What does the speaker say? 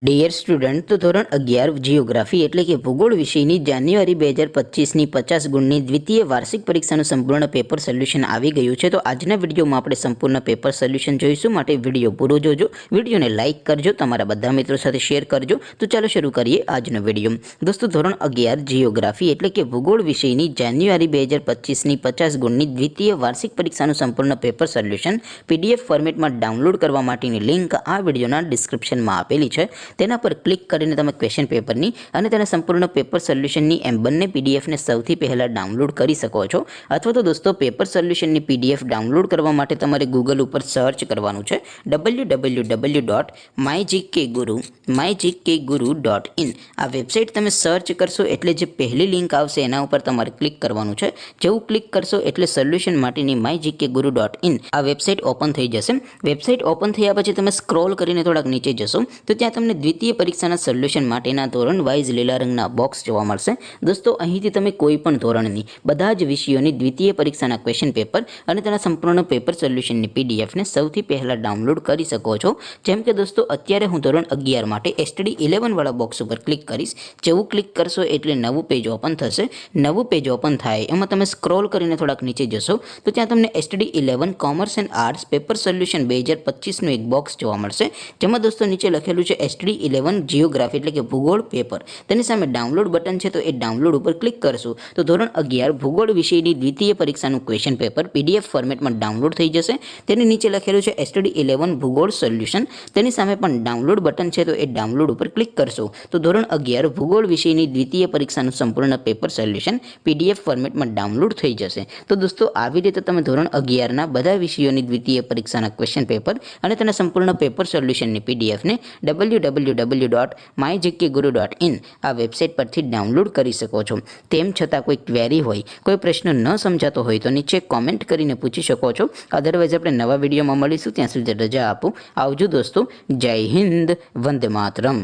Dear student, તો ધોરણ 11 geography એટલે કે ભૂગોળ વિષયની જાન્યુઆરી 2025ની 50 ગુણની દ્વિતીય વાર્ષિક પરીક્ષાનું સંપૂર્ણ પેપર સોલ્યુશન આવી ગયું છે। તો આજના વિડીયોમાં આપણે સંપૂર્ણ પેપર સોલ્યુશન જોઈશું, માટે વિડીયો પૂરો જોજો, વિડીયોને લાઇક કરજો, તમારા બધા મિત્રો સાથે શેર કરજો। તો ચાલો શરૂ કરીએ આજનો વિડીયો। દોસ્તો, ધોરણ 11 જિયોગ્રાફી એટલે કે ભૂગોળ વિષયની જાન્યુઆરી 2025ની 50 ગુણની દ્વિતીય વાર્ષિક પરીક્ષાનું સંપૂર્ણ પેપર સોલ્યુશન પીડીએફ ફોર્મેટમાં ડાઉનલોડ કરવા માટેની લિંક આ વિડીયોના ડિસ્ક્રિપ્શનમાં આપેલી છે। તેના પર ક્લિક કરીને તમે ક્વેશ્ચન પેપરની અને તેના સંપૂર્ણ પેપર સોલ્યુશનની એમ બંને પીડીએફને સૌથી પહેલાં ડાઉનલોડ કરી શકો છો। અથવા તો દોસ્તો, પેપર સોલ્યુશનની પીડીએફ ડાઉનલોડ કરવા માટે તમારે ગૂગલ ઉપર સર્ચ કરવાનું છે www.mygkguru.in। આ વેબસાઇટ તમે સર્ચ કરશો એટલે જે પહેલી લિંક આવશે એના ઉપર તમારે ક્લિક કરવાનું છે। જેવું ક્લિક કરશો એટલે સોલ્યુશન માટેની mygkguru.in આ વેબસાઇટ ઓપન થઈ જશે। વેબસાઇટ ઓપન થયા પછી તમે સ્ક્રોલ કરીને થોડાક નીચે જશો તો ત્યાં તમને દ્વિતીય પરીક્ષાના સોલ્યુશન માટેના ધોરણ વાઇઝ લીલા રંગના બોક્સ જોવા મળશે। દોસ્તો, અહીંથી તમે કોઈ પણ ધોરણની બધા જ વિષયોની દ્વિતીય પરીક્ષાના ક્વેશ્ચન પેપર અને તેના સંપૂર્ણ પેપર સોલ્યુશનની પીડીએફને સૌથી પહેલાં ડાઉનલોડ કરી શકો છો। જેમ કે દોસ્તો, અત્યારે હું ધોરણ 11 માટે STD 11 વાળા બોક્સ ઉપર ક્લિક કરીશ। જેવું ક્લિક કરશો એટલે નવું પેજ ઓપન થશે। નવું પેજ ઓપન થાય એમાં તમે સ્ક્રોલ કરીને થોડાક નીચે જશો તો ત્યાં તમને STD 11 commerce and arts paper solution 2025નું એક બોક્સ જોવા મળશે। જેમાં દોસ્તો નીચે લખેલું છે STD 11 જિયોગ્રાફી એટલે કે ભૂગોળ પેપર। તેની સામે ડાઉનલોડ બટન છે, તો એ ડાઉનલોડ ઉપર ક્લિક કરશું તો ધોરણ 11 ભૂગોળ વિષયની દ્વિતીય પરીક્ષાનું ક્વેશ્ચન પેપર પીડીએફ ફોર્મેટમાં ડાઉનલોડ થઈ જશે। તેની નીચે લખેલું છે STD 11 ભૂગોળ સોલ્યુશન। તેની સામે પણ ડાઉનલોડ બટન છે, તો એ ડાઉનલોડ ઉપર ક્લિક કરશો તો ધોરણ 11 ભૂગોળ વિષયની દ્વિતીય પરીક્ષાનું સંપૂર્ણ પેપર સોલ્યુશન પીડીએફ ફોર્મેટમાં ડાઉનલોડ થઈ જશે। તો દોસ્તો, આવી રીતે તમે ધોરણ 11ના બધા વિષયોની દ્વિતીય પરીક્ષાના ક્વેશ્ચન પેપર અને તેના સંપૂર્ણ પેપર સોલ્યુશનની પીડીએફને www.mygkguru.in આ વેબસાઇટ પરથી ડાઉનલોડ કરી શકો છો। તેમ છતાં કોઈ ક્વેરી હોય, કોઈ પ્રશ્ન ન સમજાતો હોય તો નીચે કોમેન્ટ કરીને પૂછી શકો છો। અધરવાઇઝ આપણે નવા વિડીયોમાં મળીશું, ત્યાં સુધી રજા આપો। આવજો દોસ્તો, જય હિન્દ, વંદે માતરમ।